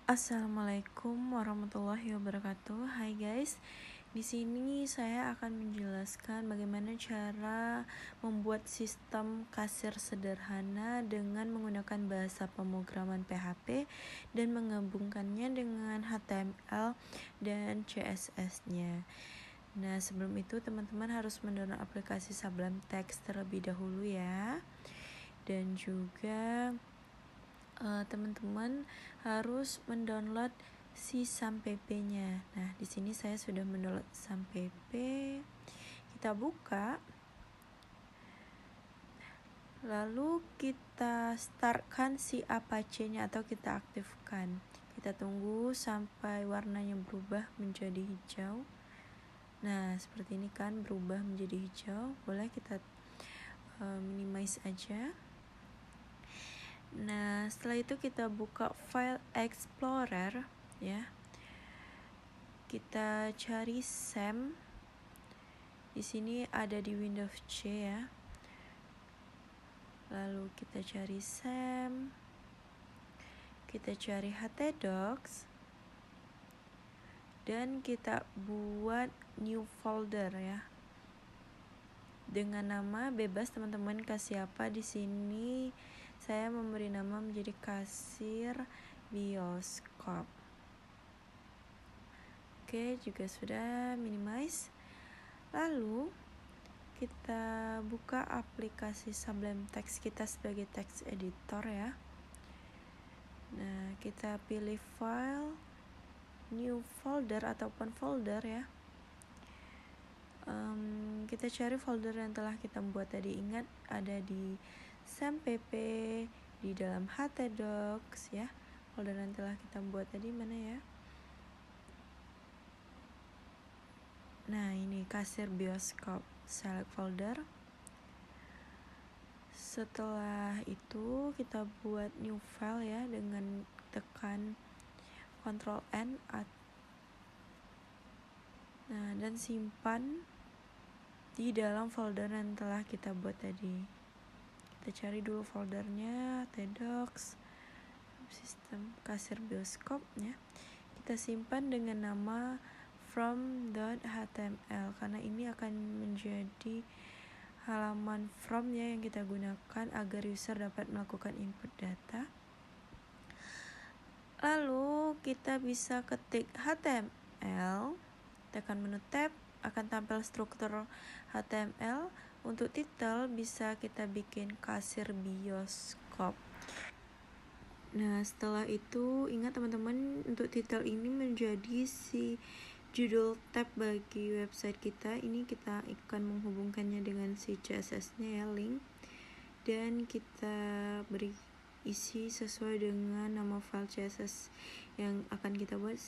Assalamualaikum warahmatullahi wabarakatuh. Hai guys, di sini saya akan menjelaskan bagaimana cara membuat sistem kasir sederhana dengan menggunakan bahasa pemrograman PHP dan menggabungkannya dengan HTML dan CSS-nya. Nah, sebelum itu teman-teman harus mendownload aplikasi Sublime Text terlebih dahulu ya. Dan juga teman-teman harus mendownload si SAMPP-nya. Nah, di sini saya sudah mendownload SAMPP. Kita buka. Lalu kita startkan si Apache-nya atau kita aktifkan. Kita tunggu sampai warnanya berubah menjadi hijau. Nah, seperti ini kan berubah menjadi hijau. Boleh kita minimize aja. Nah, setelah itu kita buka File Explorer ya. Kita cari SAM. Di sini ada di Windows C ya. Lalu kita cari SAM. Kita cari htdocs. Dan kita buat new folder ya. Dengan nama bebas teman-teman kasih apa di sini. Saya memberi nama menjadi kasir bioskop. Oke, juga sudah minimize. Lalu kita buka aplikasi Sublime Text kita sebagai text editor ya. Nah, kita pilih file, new folder ataupun folder ya. Kita cari folder yang telah kita buat tadi. Ingat ada di SAMPP, di dalam htdocs ya. Folder yang telah kita buat tadi mana ya? Nah, ini kasir bioskop. Select folder. Setelah itu kita buat new file ya dengan tekan Ctrl N. Nah, dan simpan di dalam folder yang telah kita buat tadi. Kita cari dulu foldernya, htdocs, sistem kasir bioskop ya. Kita simpan dengan nama from.html karena ini akan menjadi halaman from-nya yang kita gunakan agar user dapat melakukan input data. Lalu kita bisa ketik HTML, tekan menu tab, akan tampil struktur HTML. Untuk title bisa kita bikin kasir bioskop. Nah, setelah itu ingat teman-teman, untuk title ini menjadi si judul tab bagi website kita. Ini kita akan menghubungkannya dengan si CSS-nya ya, link. Dan kita beri isi sesuai dengan nama file CSS yang akan kita buat.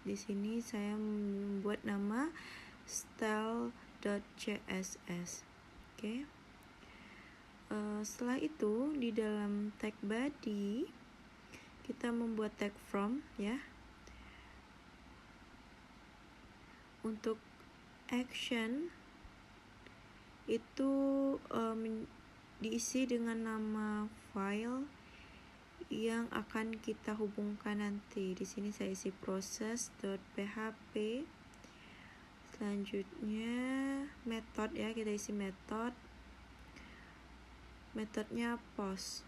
Di sini saya membuat nama style.css. Oke. Setelah itu di dalam tag body kita membuat tag from ya. Untuk action itu diisi dengan nama file yang akan kita hubungkan nanti. Di sini saya isi process.php. Selanjutnya method ya, kita isi method. Metodnya post.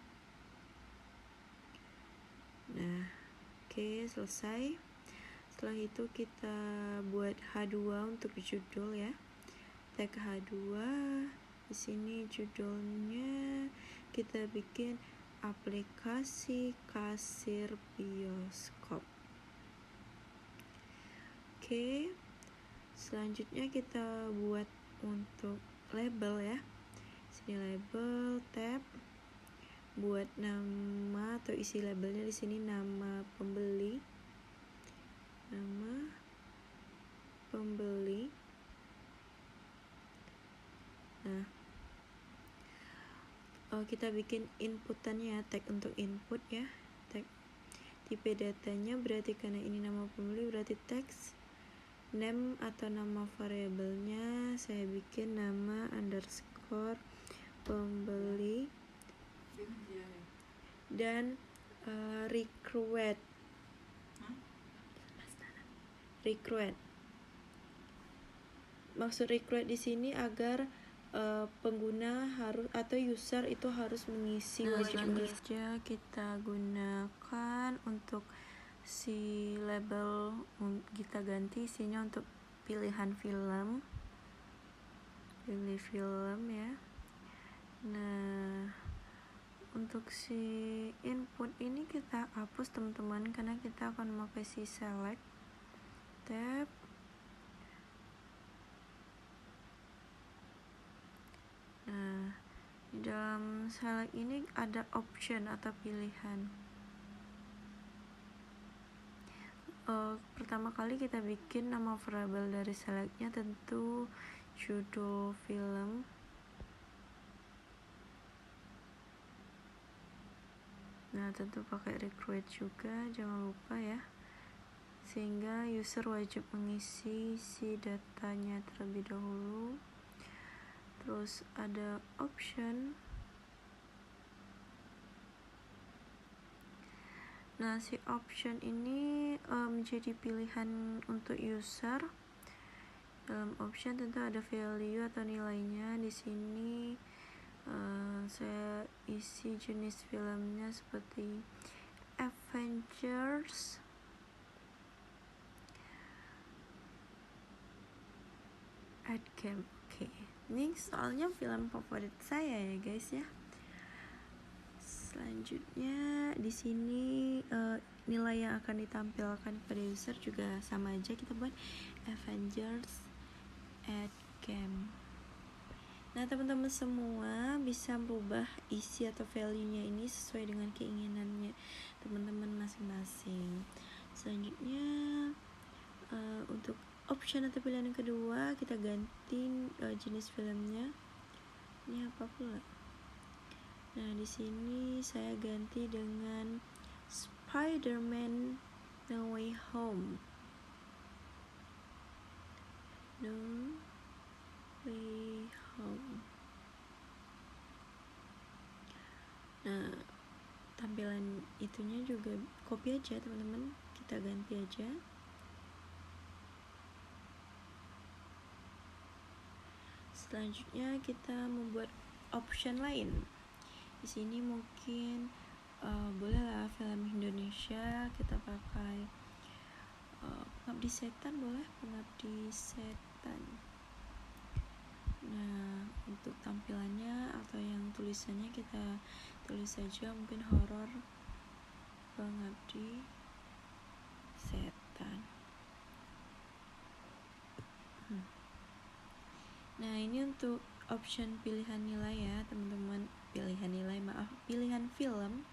Nah, oke, selesai. Setelah itu kita buat H2 untuk judul ya. Tag H2. Di sini judulnya kita bikin aplikasi kasir bioskop. Oke. Selanjutnya kita buat untuk label ya. Sini label, tab, buat nama atau isi labelnya di sini nama pembeli. Nama pembeli. Nah, kita bikin inputannya, tag untuk input ya. Tag tipe datanya berarti karena ini nama pembeli berarti text. Name atau nama variabelnya saya bikin nama underscore pembeli. Dan request recruit. Maksud recruit di sini agar pengguna harus atau user itu harus mengisi selanjutnya kita gunakan untuk si label, kita ganti isinya untuk pilihan film, pilih film ya. Nah, untuk si input ini kita hapus teman-teman, karena kita akan memakai si select tab. Nah, di dalam select ini ada option atau pilihan. Pertama kali kita bikin nama variabel dari selectnya tentu judul film. Nah, tentu pakai recruit juga, jangan lupa ya, sehingga user wajib mengisi si datanya terlebih dahulu. Terus ada option. Nah, si option ini menjadi pilihan untuk user. Dalam option tentu ada value atau nilainya. Di sini saya isi jenis filmnya seperti Avengers, Endgame. Oke, ini soalnya film favorit saya ya guys ya. Selanjutnya di sini nilai yang akan ditampilkan pada user juga sama aja, kita buat Avengers Endgame. Nah, teman-teman semua bisa merubah isi atau value-nya ini sesuai dengan keinginannya teman-teman masing-masing. Selanjutnya untuk option atau pilihan yang kedua, kita ganti jenis filmnya. Ini apa pula? Nah, di sini saya ganti dengan Spider-Man No Way Home. No Way Home. Nah, tampilan itunya juga copy aja teman-teman, kita ganti aja. Selanjutnya kita membuat option lain. Di sini mungkin bolehlah film Indonesia, kita pakai Pengabdi Setan, boleh Pengabdi Setan. Nah, untuk tampilannya atau yang tulisannya kita tulis saja mungkin horor Pengabdi Setan. Nah, ini untuk option pilihan nilai ya teman-teman, pilihan film.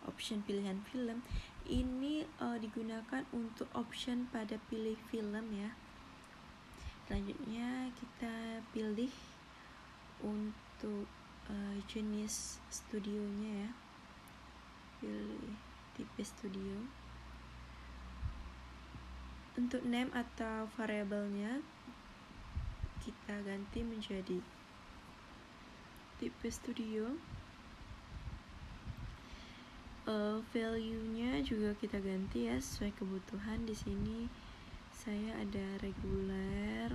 Option pilihan film ini digunakan untuk option pada pilih film ya. Selanjutnya kita pilih untuk jenis studionya ya, pilih tipe studio. Untuk name atau variabelnya kita ganti menjadi tipe studio. Value-nya juga kita ganti ya sesuai kebutuhan. Di sini saya ada reguler,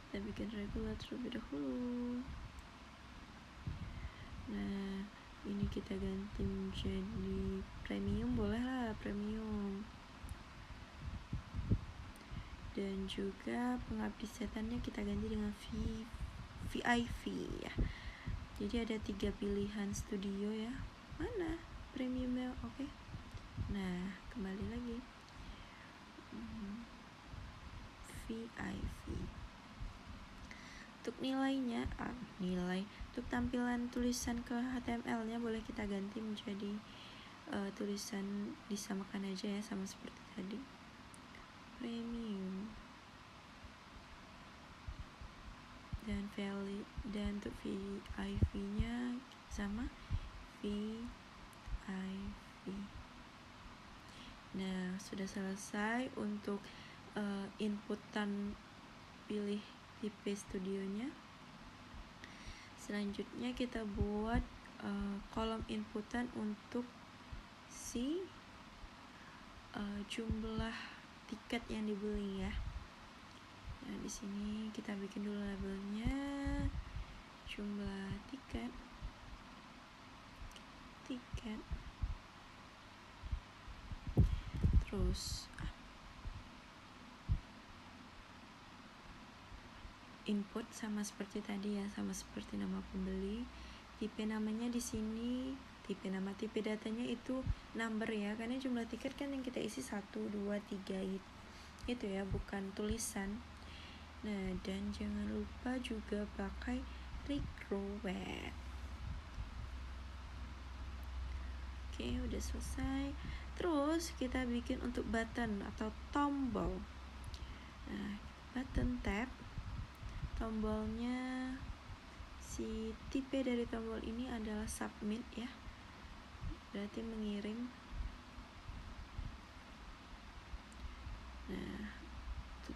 kita bikin reguler terlebih dahulu. Nah, ini kita ganti menjadi premium, bolehlah premium. Dan juga Pengabdi Setannya kita ganti dengan VIP ya. Jadi ada 3 pilihan studio ya. Mana premiumnya? Oke. Nah, kembali lagi VIP. Untuk nilainya, nilai untuk tampilan tulisan ke HTML-nya boleh kita ganti menjadi tulisan disamakan aja ya, sama seperti tadi. Premium. Dan value, dan untuk VIP-nya sama VIP. Nah, sudah selesai untuk inputan pilih tipe studionya. Selanjutnya kita buat kolom inputan untuk si jumlah tiket yang dibeli ya. Nah, di sini kita bikin dulu labelnya, jumlah tiket, terus input sama seperti tadi ya, sama seperti nama pembeli. Tipe namanya di sini, tipe nama, tipe datanya itu number ya, karena jumlah tiket kan yang kita isi 1, 2, 3 itu ya, bukan tulisan. Nah, dan jangan lupa juga pakai request. Oke, udah selesai. Terus kita bikin untuk button atau tombol. Nah, button tab, tombolnya si tipe dari tombol ini adalah submit ya, berarti mengirim. Nah,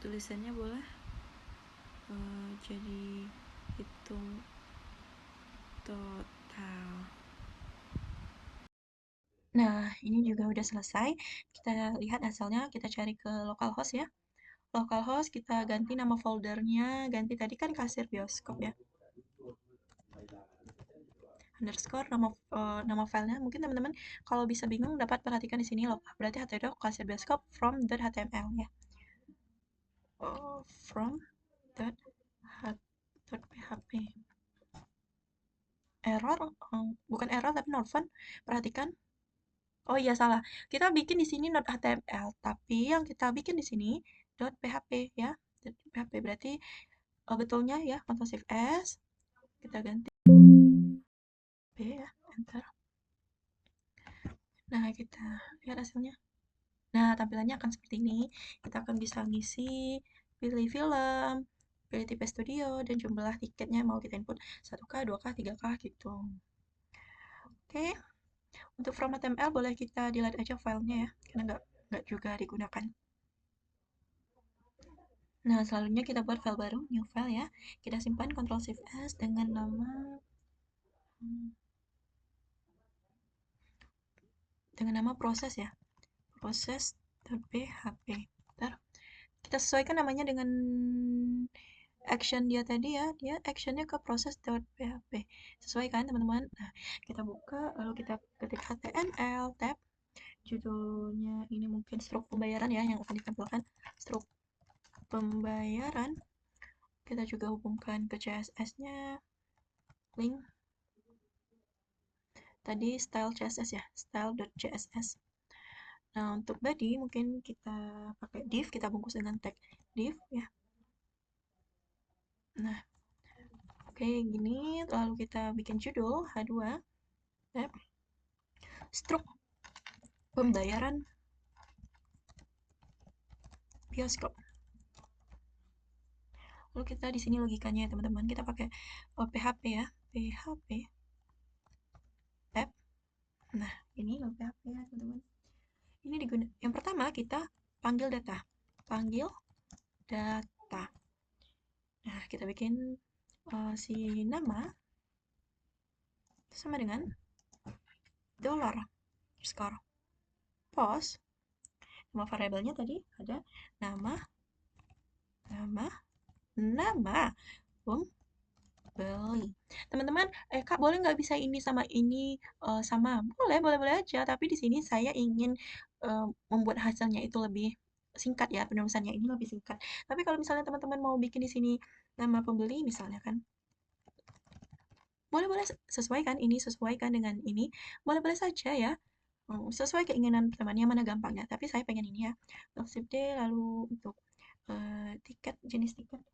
tulisannya boleh jadi hitung total. Nah, ini juga udah selesai. Kita lihat hasilnya, kita cari ke localhost ya. Localhost kita ganti nama foldernya, ganti tadi kan kasir bioskop ya. Underscore nama filenya. Mungkin teman-teman kalau bisa bingung dapat perhatikan di sini loh. Berarti htdoc kasir bioskop from.html ya. From.php. Error, bukan error tapi not found. Perhatikan. Oh iya salah. Kita bikin di sini .html, tapi yang kita bikin di sini .php ya. .php berarti betulnya ya, Ctrl Shift S. Kita ganti P ya, enter. Nah, kita lihat hasilnya. Nah, tampilannya akan seperti ini. Kita akan bisa ngisi, pilih film, pilih tipe studio, dan jumlah tiketnya mau kita input 1K, 2K, 3K gitu. Oke. Untuk from HTML boleh kita delete aja filenya ya, karena nggak juga digunakan. Nah, selanjutnya kita buat file baru, new file ya. Kita simpan Ctrl Shift S dengan nama proses ya. Proses.php. Bentar. Kita sesuaikan namanya dengan action dia tadi ya. Dia actionnya ke proses.php. Sesuaikan teman-teman. Nah, kita buka, lalu kita ketik HTML, tab. Judulnya ini mungkin struk pembayaran ya, yang akan ditampilkan. Struk pembayaran. Kita juga hubungkan ke CSS-nya. Link. Tadi style CSS ya, style.css. Nah, untuk body mungkin kita pakai div, kita bungkus dengan tag div ya. Nah, oke gini, lalu kita bikin judul H2 tab struk pembayaran bioskop. Lalu kita di sini logikanya ya teman-teman, kita pakai PHP ya, PHP tab. Nah, ini PHP ya teman-teman. Ini digunakan. Yang pertama kita panggil data. Nah, kita bikin si nama sama dengan $_ post. Nama variabelnya tadi ada nama pembeli. Teman-teman, Kak boleh nggak bisa ini sama ini sama? Boleh aja. Tapi di sini saya ingin membuat hasilnya itu lebih singkat ya, penulisannya ini lebih singkat. Tapi kalau misalnya teman-teman mau bikin di sini nama pembeli misalnya kan, boleh sesuaikan ini, sesuaikan dengan ini, boleh saja ya. Sesuai keinginan temannya mana gampangnya. Tapi saya pengen ini ya. Shift D lalu untuk tiket, jenis tiket.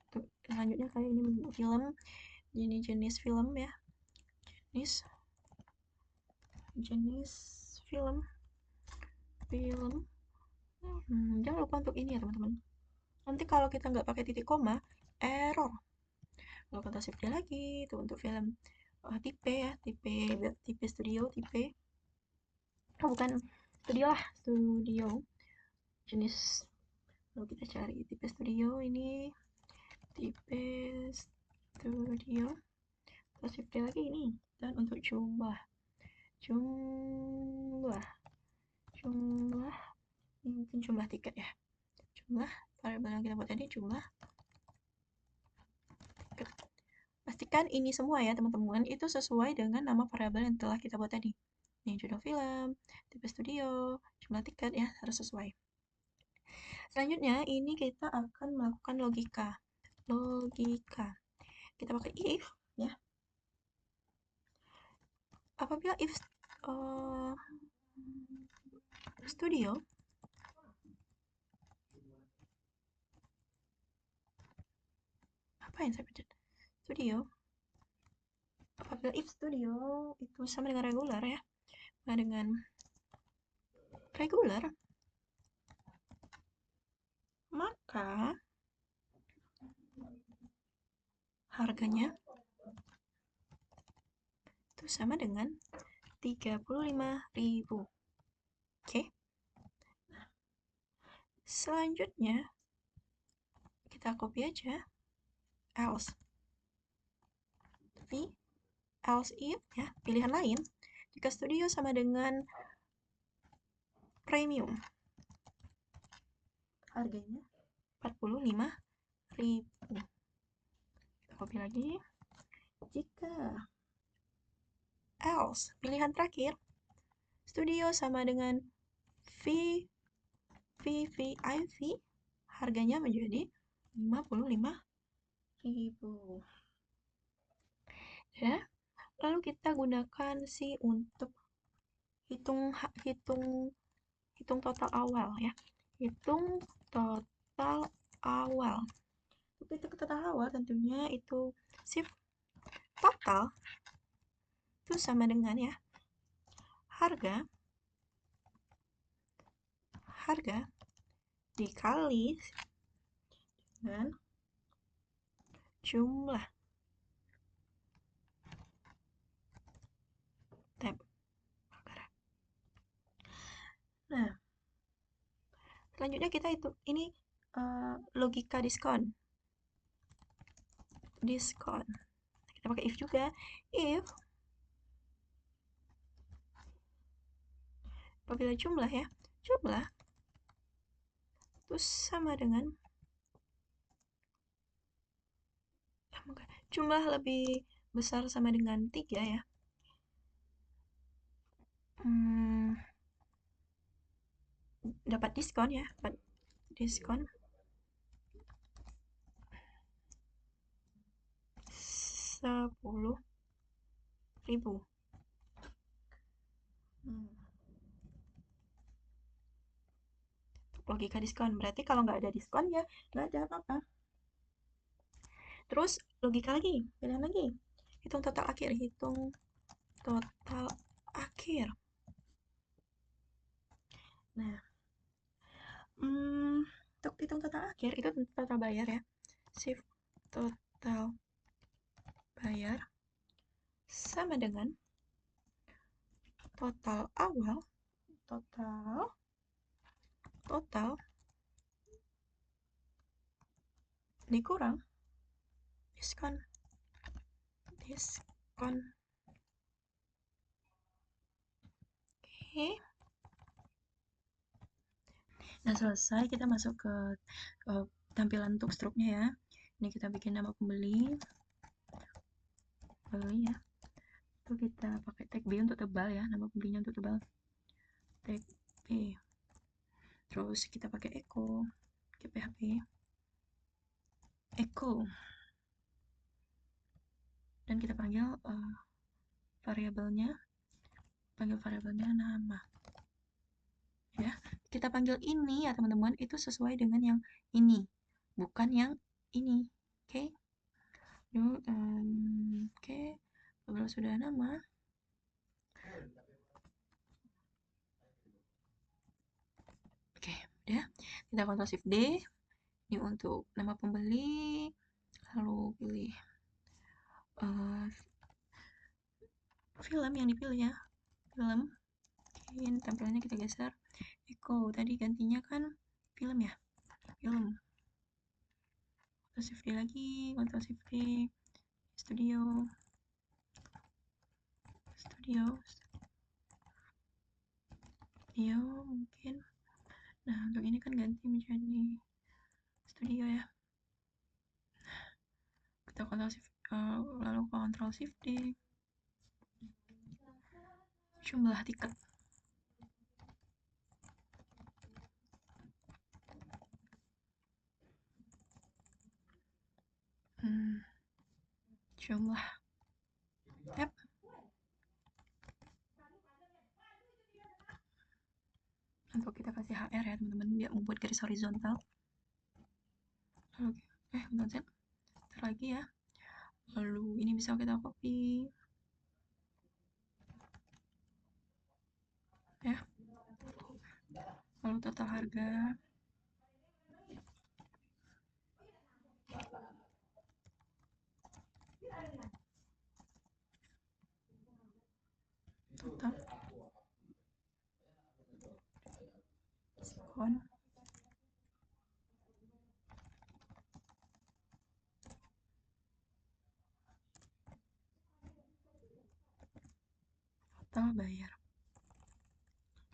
Untuk selanjutnya kayak ini film, ini jenis film ya. Jenis film. Jangan lupa untuk ini ya teman-teman. Nanti kalau kita nggak pakai titik koma, error. Lalu Ctrl Shift D lagi, itu untuk film tipe ya, tipe studio, tipe. Oh bukan studio lah, studio. Jenis. Lalu kita cari tipe studio ini, tipe studio. Terus Shift D lagi ini. Dan untuk jumlah mungkin jumlah tiket ya. Jumlah variabel yang kita buat tadi jumlah tiket. Pastikan ini semua ya teman-teman itu sesuai dengan nama variabel yang telah kita buat tadi. Ini judul film, tipe studio, jumlah tiket ya harus sesuai. Selanjutnya ini kita akan melakukan logika. Kita pakai if ya. Apabila if studio apa yang saya pencet? Studio. Apabila if studio itu sama dengan regular ya. Sama dengan regular, maka harganya itu sama dengan 35.000. Oke. Selanjutnya kita copy aja else. Tapi else if ya, pilihan lain jika studio sama dengan premium. Harganya 45.000. Kita copy lagi. Jika else pilihan terakhir studio sama dengan VVIP, harganya menjadi 55.000. Ya. Lalu kita gunakan si untuk hitung total awal ya. Hitung total awal. Untuk hitung total awal tentunya itu shift total itu sama dengan ya harga dikali dengan jumlah tab. Nah, selanjutnya kita itu ini logika diskon. Kita pakai if juga. If apabila jumlah itu sama dengan jumlah lebih besar sama dengan 3 ya. Dapat diskon ya, diskon 10.000. Logika diskon berarti kalau nggak ada diskon ya nggak ada apa-apa. Terus logika lagi, pilihan lagi, hitung total akhir. Nah, untuk hitung total akhir itu total bayar ya. Shift total bayar sama dengan total awal dikurang diskon. Oke. Nah, selesai kita masuk ke tampilan untuk struknya ya. Ini kita bikin nama pembeli ya. Itu kita pakai tag B untuk tebal ya, nama pembelinya untuk tebal. Tag B. Terus kita pakai echo PHP echo dan kita panggil variabelnya nama ya. Kita panggil ini ya teman-teman, itu sesuai dengan yang ini bukan yang ini. Oke. Kalau sudah nama ya, kita Ctrl Shift D. Ini untuk nama pembeli, lalu pilih film yang dipilih ya, film. Oke, ini tampilannya kita geser. Echo tadi gantinya kan film ya, film. Ctrl Shift D lagi, Ctrl Shift D, studio mungkin Nah, untuk ini kan ganti menjadi studio ya. Kita lalu Ctrl Shift D, jumlah tiket. Jumlah tab. Untuk kita kasih HR ya teman-teman, dia membuat garis horizontal. Lalu bentar lagi ya. Lalu ini bisa kita copy ya. Lalu total harga. Total diskon. Total bayar.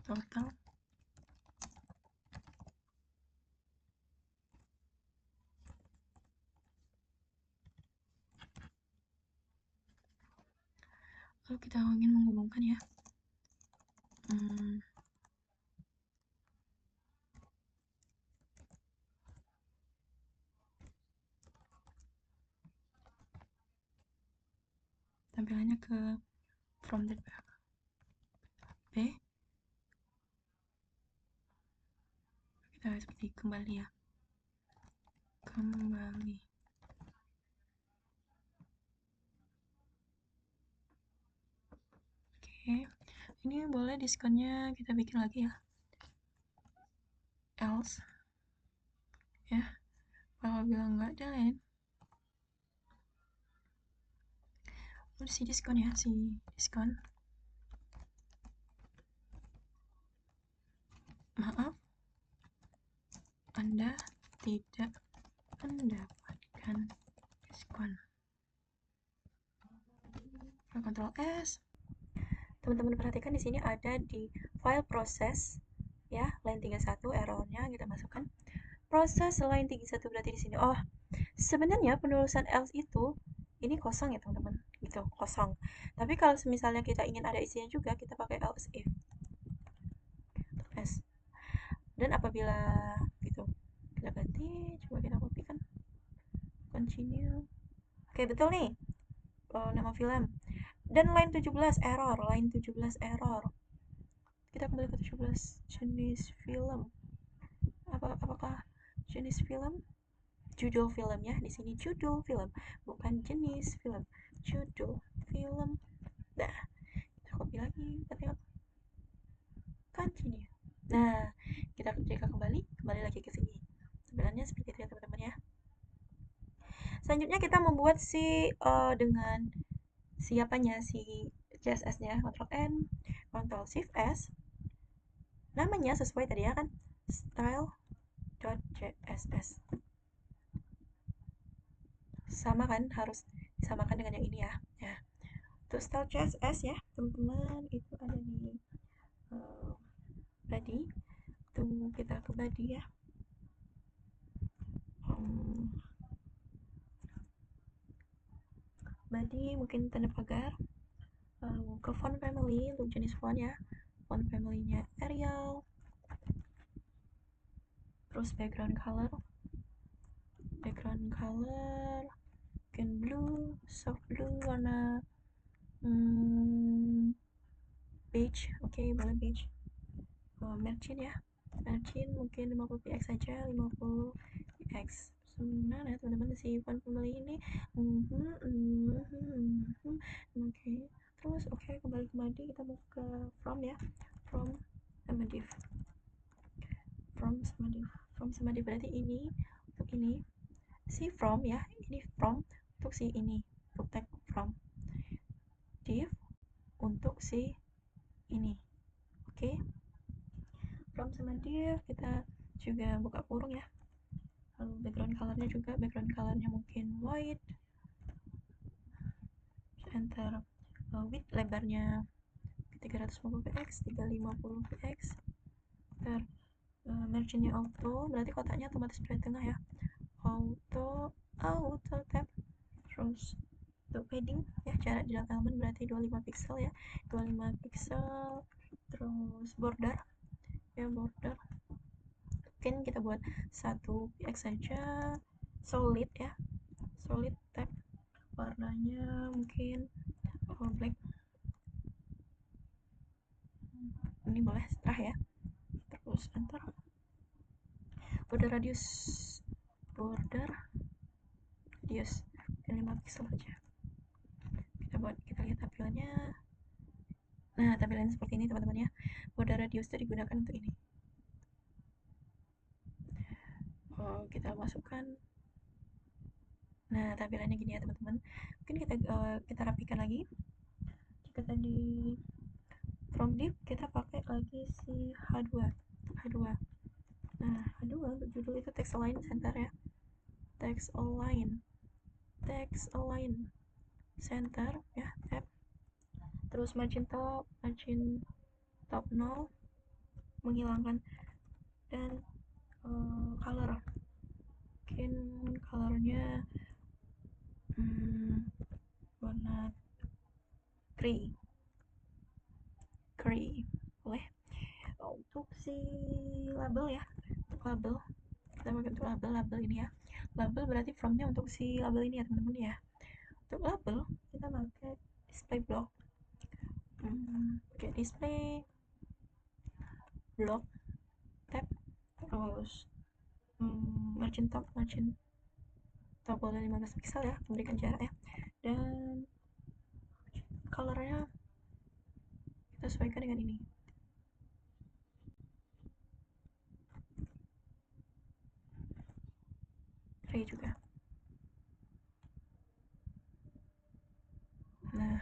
Total. Lalu kita ingin menghubungkan ya. Tampilannya ke from the B. Kita seperti kembali ya. Kembali. Oke. Ini boleh diskonnya kita bikin lagi ya. Else. Ya. Kalau bilang enggak, jalan. Si diskon ya, si diskon. Maaf, Anda tidak mendapatkan diskon. Ctrl S. Teman-teman perhatikan di sini ada di file proses ya, line 31 errornya kita masukkan. Proses line 31 berarti di sini. Oh, sebenarnya penulisan else itu ini kosong ya teman-teman, gitu, kosong. Tapi kalau misalnya kita ingin ada isinya juga, kita pakai else if. S. Dan apabila gitu, kita ganti, coba kita kopikan. Continue. Oke, betul nih. Nama film. Dan line 17 error, line 17 error. Kita kembali ke 17, jenis film. Apakah jenis film? Judul filmnya di sini judul film, bukan jenis film. Judul film. Nah, kita copy lagi, kita tengok. Continue. Nah, kita jika kembali lagi ke sini. Sebenarnya seperti itu ya teman-teman ya. Selanjutnya kita membuat si dengan siapanya si CSS-nya, Ctrl N, Ctrl Shift S. Namanya sesuai tadi ya kan, style.css. Sama kan, harus disamakan dengan yang ini ya. Ya. Untuk style CSS ya, teman-teman, itu ada di body. Tuh kita ke body ya. Body mungkin tanda pagar. Ke font family untuk jenis font ya. Font family-nya Arial. Terus background color mungkin blue, soft blue, warna beige. Oke, boleh beige. Margin ya, margin mungkin 50 px saja, 50 px. Nah teman-teman, si font family ini oke. Terus kembali ke body, kita mau ke from ya, from sama div. From sama div berarti ini untuk ini si from ya, ini from untuk si ini, untuk tag from. Div untuk si ini. Oke. From sama div kita juga buka kurung ya. Lalu background colornya juga, background colornya mungkin white. Enter width, lebarnya 350 px, 350 px. Enter marginnya auto, berarti kotaknya otomatis berada di tengah ya. Auto tab. Terus untuk padding ya, jarak di dalam elemen berarti 25 pixel ya, 25 pixel. Terus border ya, border mungkin kita buat 1 px saja, solid ya, solid tab, warnanya mungkin black, ini boleh cerah ya. Terus enter. Border radius 5 pixel saja. Kita lihat tampilannya. Nah, tampilan seperti ini teman-teman ya. Border radius itu digunakan untuk ini. Kita masukkan. Nah, tampilannya gini ya teman-teman. Mungkin kita rapikan lagi. Jika tadi from div, kita pakai lagi si H2. Nah, H2 untuk judul itu text align center ya. Text align center ya, tab. Terus margin top 0, menghilangkan, dan color, mungkin colornya warna gray boleh. Untuk si label ya, untuk label kita pakai untuk label ini ya. Label berarti fromnya untuk si label ini ya teman-teman ya. Untuk label kita pakai display block, pakai display block tab. Terus margin top boleh 15 pixel ya, memberikan jarak ya. Dan colornya kita sesuaikan dengan ini, gray juga. Nah,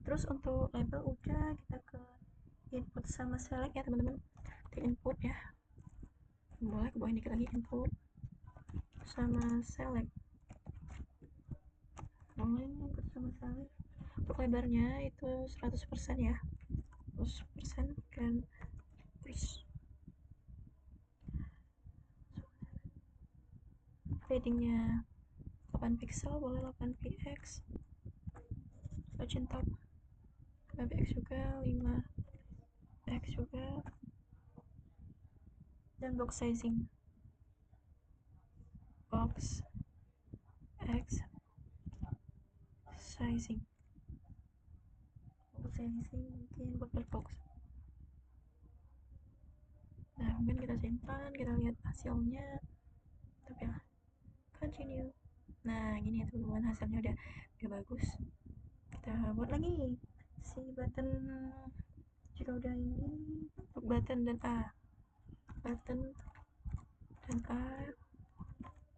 terus untuk label udah, kita ke input sama select ya teman-teman. Di input ya, boleh ke bawah dikit lagi, input sama select, boleh input sama select. Untuk lebarnya itu 100% ya, 100%. Dan terus paddingnya 8 pixel, boleh 8 px. Margin top 5 px juga, 5 px juga. Dan box sizing mungkin border box. Nah, mungkin kita simpan, kita lihat hasilnya. Tapi ya, continue. Nah, gini ya teman-teman, hasilnya udah bagus. Kita buat lagi si button. Jika udah ini, untuk button dan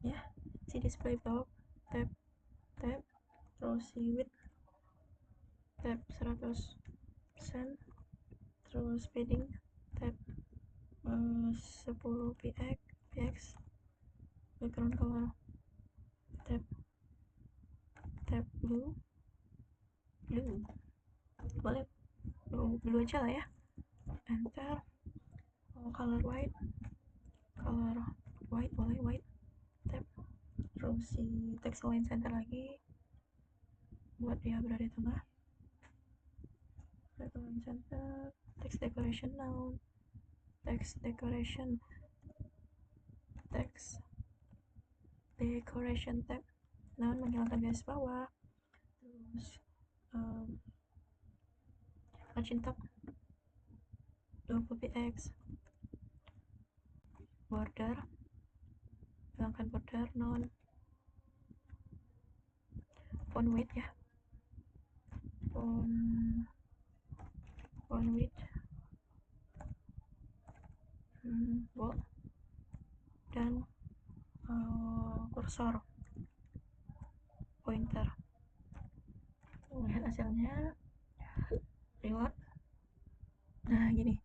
ya, si display block tab, terus si width tab 100%, terus padding tab 10 px, background color tab blue, boleh blue aja lah ya. Enter. Color white boleh white tab. Terus si text align center lagi, buat dia berada di tengah. Text align center, text decoration noun, text decoration tab, noun menghilangkan garis bawah. Terus margin top 20 px, border, hilangkan border, noun, font weight ya, font weight bold, dan kursor pointer. Lihat hasilnya, reload. Nah, gini,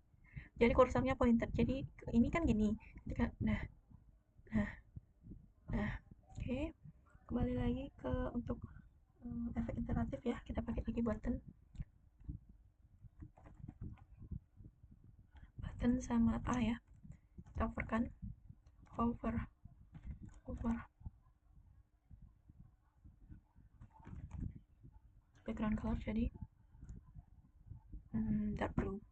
jadi kursornya pointer, jadi ini kan gini. Nah, oke. Kembali lagi ke untuk efek interaktif ya, kita pakai lagi button button sama A ya, kita hover kan, hover background color jadi dark blue.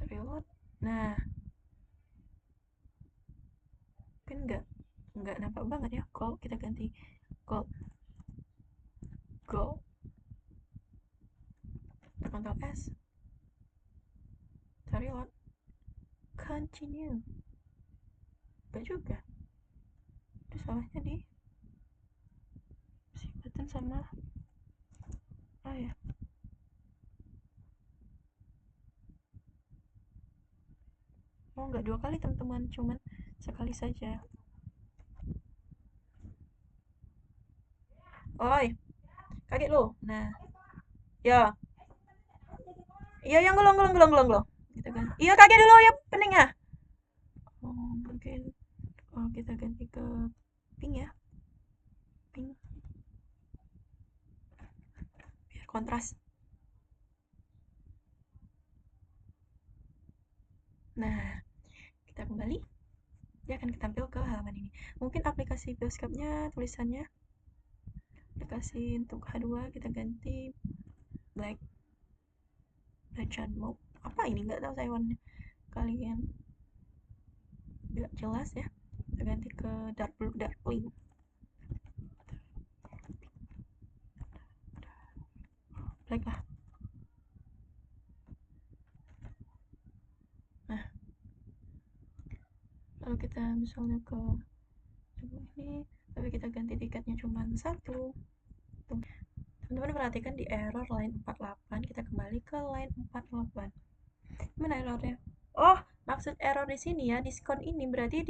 Reload. Nah, kan nggak nampak banget ya. Gold, kita ganti gold. Ctrl S. Reload. Continue. Gak juga. Itu salahnya di si button sama ya. Oh, nggak 2 kali teman-teman, cuman sekali saja. Oi, kaget lo. Nah, ya. Iya, yang gelong. Gitu kan. Iya, kaget dulu ya peningnya. Oh, mungkin kita ganti ke pink ya. Pink. Biar kontras. Nah, kita kembali. Dia akan tampil ke halaman ini. Mungkin aplikasi bioskopnya tulisannya aplikasi untuk H2 kita ganti black mode. Apa ini? Nggak tahu saya warnanya. Kalian nggak jelas ya. Kita ganti ke dark blue, dark pink. Black lah. Nah, lalu kita misalnya ke ini, tapi kita ganti tiketnya cuma 1. Teman-teman perhatikan di error line 48, kita kembali ke line 48. Mana errornya? Oh, maksud error di sini ya, diskon ini berarti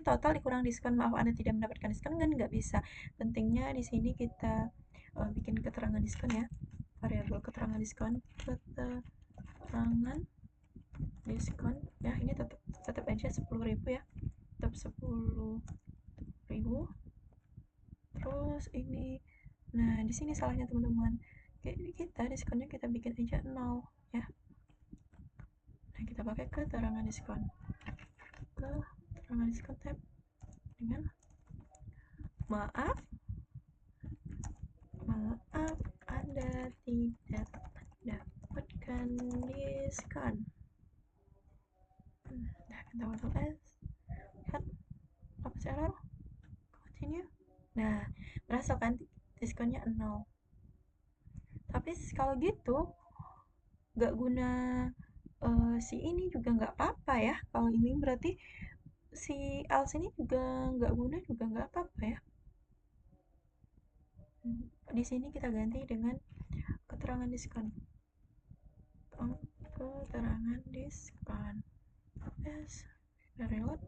total dikurang diskon. Maaf, Anda tidak mendapatkan diskon, kan nggak bisa. Pentingnya di sini kita bikin keterangan diskon ya, variabel keterangan diskon, ya. Ini tetap aja 10.000 ya, tetap 10.000. Terus ini, nah di sini salahnya teman-teman, kita diskonnya kita bikin aja 0 ya. Nah, kita pakai keterangan diskon tab dengan maaf Anda tidak dapatkan diskon. Nah, kita Ctrl S. Lihat apa error, continue. Nah, berasa kan diskonnya 0. Tapi kalau gitu nggak guna si ini juga nggak apa-apa ya. Kalau ini berarti si else ini juga nggak guna, juga nggak apa-apa ya. Di sini kita ganti dengan keterangan diskon. Keterangan diskon. Yes. Reload.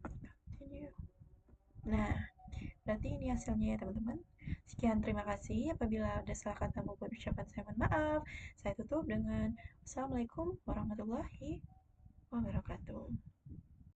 Continue. Nah, berarti ini hasilnya ya teman-teman. Sekian, terima kasih. Apabila ada salah kata maupun ucapan, saya mohon maaf. Saya tutup dengan Assalamualaikum warahmatullahi wabarakatuh.